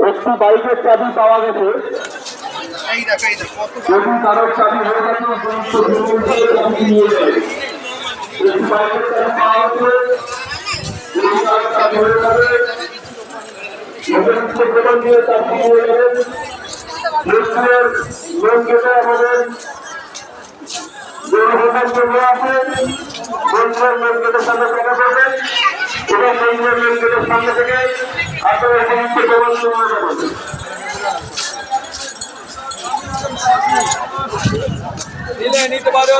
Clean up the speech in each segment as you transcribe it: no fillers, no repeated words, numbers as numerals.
একটু বাইকের চাবি পাওয়া গেছে, যদি কারোর চাবি হয়ে গেছে বাইকের চাবি পাওয়া গেছে, যদি কারোর চাবি হয়ে যাবে দিয়ে চাবি নিয়ে যাবেন। মেন গেটে আমাদের যে হোটেল কেন্দ্র আছে মেন গেটের সামনে দেখা করবেন এবং মেন গেটের সামনে থেকে আপনারা সমস্ত প্রমাণ জমা করবেন। নিতে পারে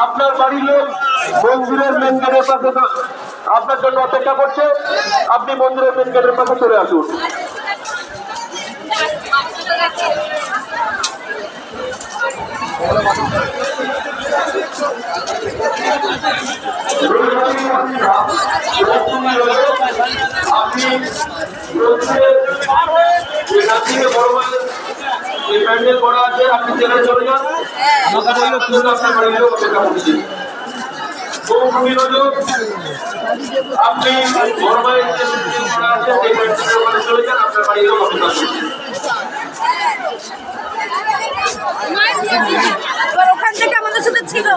আপনার বাড়ির লোক মন্দিরের মেন গেটের পাশে আপনার জন্য অপেক্ষা করছে। আপনি মন্দিরের মেন গেটের পাশে চলে আসুন। প্যান্ডেল করা আছে, আপনি চলে যান। আপনার বাড়ির লোক অপেক্ষা করছে। আপনি চলে যান, আপনার বাড়ির লোক অপেক্ষা করছে। ওখান থেকে আমাদের সাথে ছিল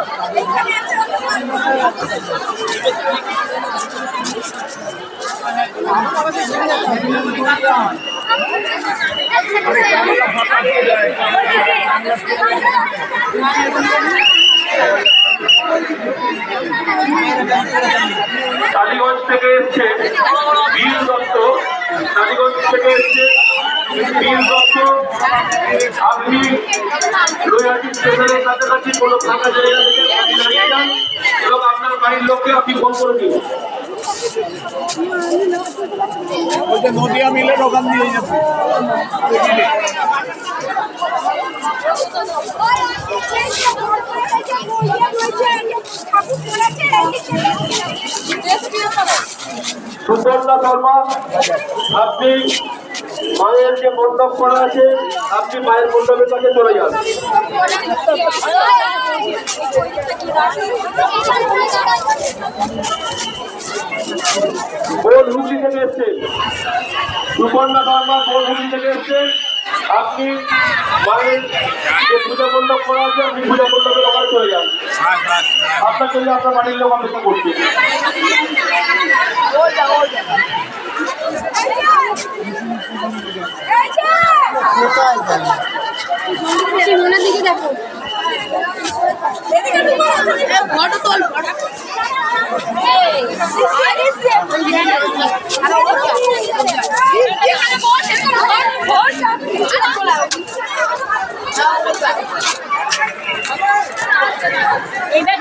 টালিগঞ্জ থেকে এসছে বীর দত্ত, টালিগঞ্জ থেকে এসছে বীর দত্ত। আপনি রৈহাটি স্টেশনের কাছাকাছি কোনো ফাঁকা জায়গা থেকে দাঁড়িয়ে যান এবং আপনার বাড়ির লোককে আপনি ফোন করে দিন। নদিয়া মিলে দোকান দিয়ে যাবে। সুপর্ণা শর্মা, আপনি মায়ের যে মণ্ডপ করা আছে আপনি মায়ের মণ্ডপের কাছে চলে যান। বোন হুগলি থেকে এসছে, সুপর্ণা শর্মা বোন হুগলি থেকে এসছে। আপনি মায়ের যে পূজা মণ্ডপ করা আছে আপনি পূজা মণ্ডপের ওখানে চলে যান। আপনার জন্য আপনার বাড়ির লোক অপেক্ষা করছে। মনের দিকে দেখো ফটো তোল এটা